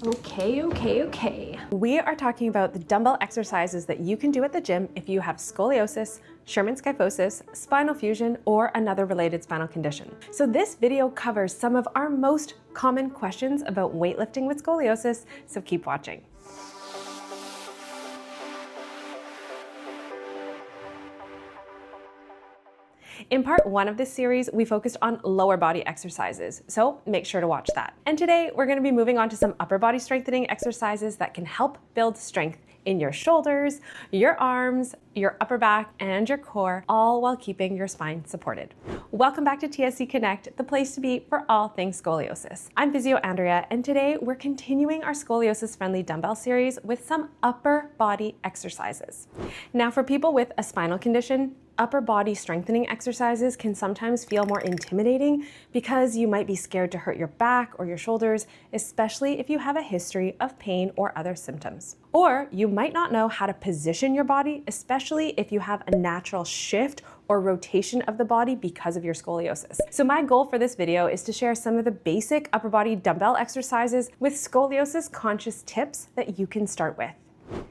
Okay. We are talking about the dumbbell exercises that you can do at the gym if you have scoliosis, Sherman's kyphosis, spinal fusion, or another related spinal condition. So this video covers some of our most common questions about weightlifting with scoliosis, so keep watching. In part one of this series, we focused on lower body exercises, so make sure to watch that. And today, we're gonna be moving on to some upper body strengthening exercises that can help build strength in your shoulders, your arms, your upper back, and your core, all while keeping your spine supported. Welcome back to TSC Connect, the place to be for all things scoliosis. I'm Physio Andrea, and today we're continuing our scoliosis-friendly dumbbell series with some upper body exercises. Now, for people with a spinal condition, upper body strengthening exercises can sometimes feel more intimidating because you might be scared to hurt your back or your shoulders, especially if you have a history of pain or other symptoms. Or you might not know how to position your body, especially if you have a natural shift or rotation of the body because of your scoliosis. So my goal for this video is to share some of the basic upper body dumbbell exercises with scoliosis conscious tips that you can start with.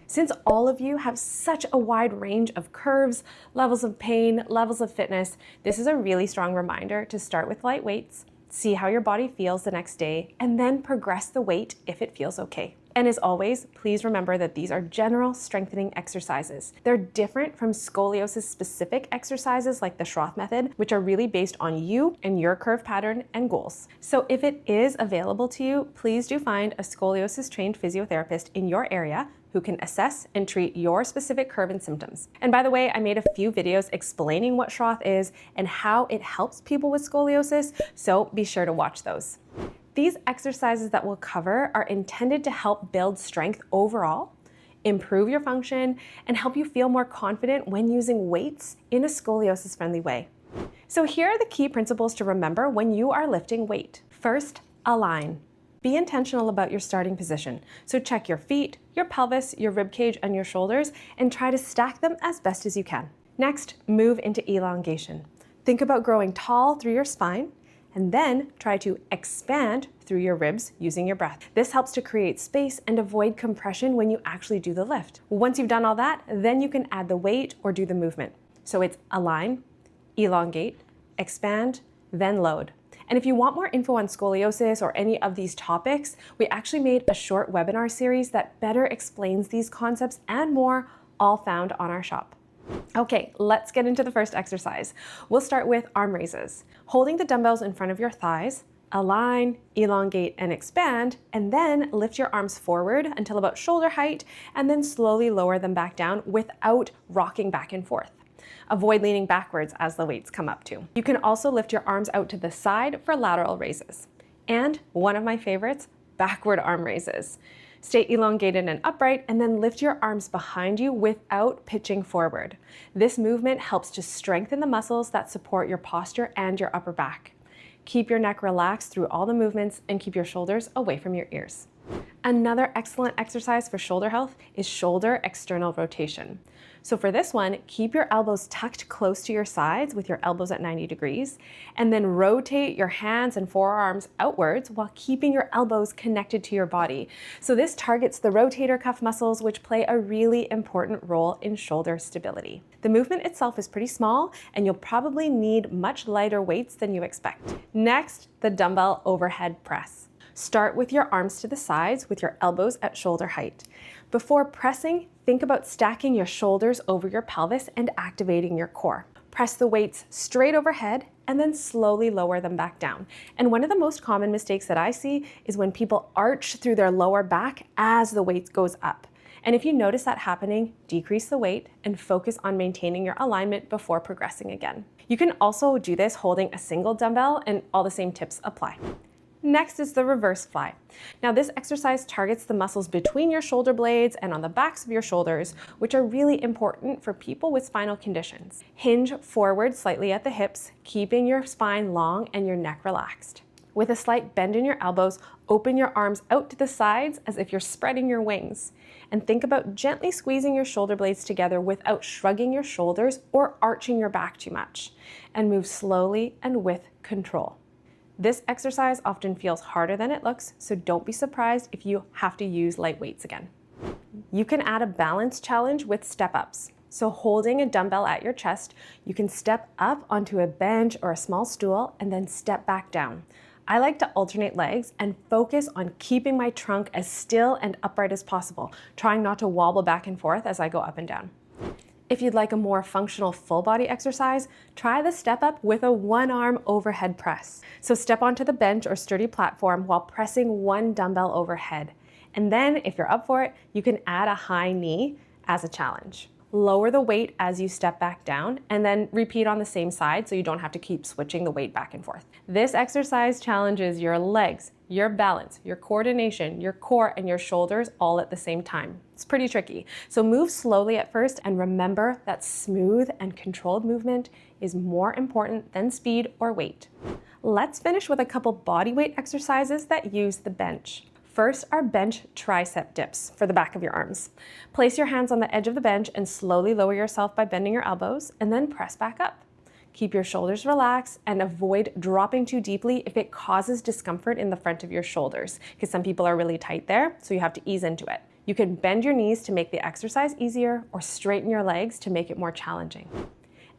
Since all of you have such a wide range of curves, levels of pain, levels of fitness, this is a really strong reminder to start with light weights, see how your body feels the next day, and then progress the weight if it feels okay. And as always, please remember that these are general strengthening exercises. They're different from scoliosis-specific exercises like the Schroth method, which are really based on you and your curve pattern and goals. So if it is available to you, please do find a scoliosis-trained physiotherapist in your area who can assess and treat your specific curve and symptoms. And by the way, I made a few videos explaining what Schroth is and how it helps people with scoliosis, so be sure to watch those. These exercises that we'll cover are intended to help build strength overall, improve your function, and help you feel more confident when using weights in a scoliosis-friendly way. So here are the key principles to remember when you are lifting weight. First, align. Be intentional about your starting position. So check your feet, your pelvis, your rib cage, and your shoulders, and try to stack them as best as you can. Next, move into elongation. Think about growing tall through your spine, and then try to expand through your ribs using your breath. This helps to create space and avoid compression when you actually do the lift. Once you've done all that, then you can add the weight or do the movement. So it's align, elongate, expand, then load. And if you want more info on scoliosis or any of these topics, we actually made a short webinar series that better explains these concepts and more, all found on our shop. Okay, let's get into the first exercise. We'll start with arm raises. Holding the dumbbells in front of your thighs, align, elongate, and expand, and then lift your arms forward until about shoulder height, and then slowly lower them back down without rocking back and forth. Avoid leaning backwards as the weights come up too. You can also lift your arms out to the side for lateral raises. And one of my favorites, backward arm raises. Stay elongated and upright, and then lift your arms behind you without pitching forward. This movement helps to strengthen the muscles that support your posture and your upper back. Keep your neck relaxed through all the movements and keep your shoulders away from your ears. Another excellent exercise for shoulder health is shoulder external rotation. So for this one, keep your elbows tucked close to your sides with your elbows at 90 degrees, and then rotate your hands and forearms outwards while keeping your elbows connected to your body. So this targets the rotator cuff muscles, which play a really important role in shoulder stability. The movement itself is pretty small, and you'll probably need much lighter weights than you expect. Next, the dumbbell overhead press. Start with your arms to the sides with your elbows at shoulder height. Before pressing, think about stacking your shoulders over your pelvis and activating your core. Press the weights straight overhead and then slowly lower them back down. And one of the most common mistakes that I see is when people arch through their lower back as the weight goes up. And if you notice that happening, decrease the weight and focus on maintaining your alignment before progressing again. You can also do this holding a single dumbbell, and all the same tips apply. Next is the reverse fly. Now this exercise targets the muscles between your shoulder blades and on the backs of your shoulders, which are really important for people with spinal conditions. Hinge forward slightly at the hips, keeping your spine long and your neck relaxed. With a slight bend in your elbows, open your arms out to the sides as if you're spreading your wings. And think about gently squeezing your shoulder blades together without shrugging your shoulders or arching your back too much. And move slowly and with control. This exercise often feels harder than it looks, so don't be surprised if you have to use light weights again. You can add a balance challenge with step-ups. So holding a dumbbell at your chest, you can step up onto a bench or a small stool and then step back down. I like to alternate legs and focus on keeping my trunk as still and upright as possible, trying not to wobble back and forth as I go up and down. If you'd like a more functional full body exercise, try the step up with a one-arm overhead press. So step onto the bench or sturdy platform while pressing one dumbbell overhead. And then if you're up for it, you can add a high knee as a challenge. Lower the weight as you step back down and then repeat on the same side so you don't have to keep switching the weight back and forth. This exercise challenges your legs, your balance, your coordination, your core, and your shoulders all at the same time. It's pretty tricky. So move slowly at first and remember that smooth and controlled movement is more important than speed or weight. Let's finish with a couple body weight exercises that use the bench. First are bench tricep dips for the back of your arms. Place your hands on the edge of the bench and slowly lower yourself by bending your elbows and then press back up. Keep your shoulders relaxed and avoid dropping too deeply if it causes discomfort in the front of your shoulders, because some people are really tight there, so you have to ease into it. You can bend your knees to make the exercise easier or straighten your legs to make it more challenging.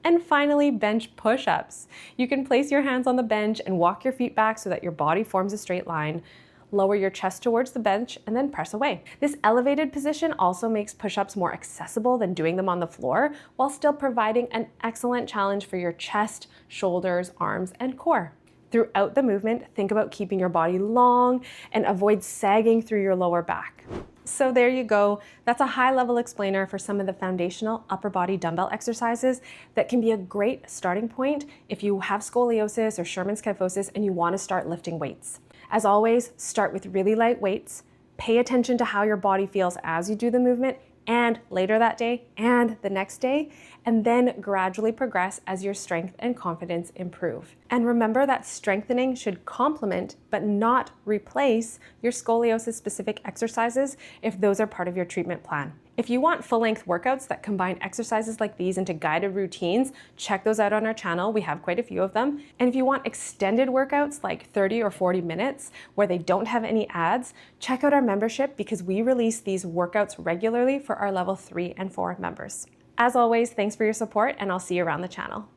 And finally, bench push-ups. You can place your hands on the bench and walk your feet back so that your body forms a straight line. Lower your chest towards the bench and then press away. This elevated position also makes push-ups more accessible than doing them on the floor, while still providing an excellent challenge for your chest, shoulders, arms, and core. Throughout the movement, think about keeping your body long and avoid sagging through your lower back. So there you go. That's a high-level explainer for some of the foundational upper body dumbbell exercises that can be a great starting point if you have scoliosis or Sherman's kyphosis and you want to start lifting weights. As always, start with really light weights, pay attention to how your body feels as you do the movement and later that day and the next day, and then gradually progress as your strength and confidence improve. And remember that strengthening should complement but not replace your scoliosis-specific exercises if those are part of your treatment plan. If you want full-length workouts that combine exercises like these into guided routines, check those out on our channel. We have quite a few of them. And if you want extended workouts like 30 or 40 minutes where they don't have any ads, check out our membership because we release these workouts regularly for our level 3 and 4 members. As always, thanks for your support and I'll see you around the channel.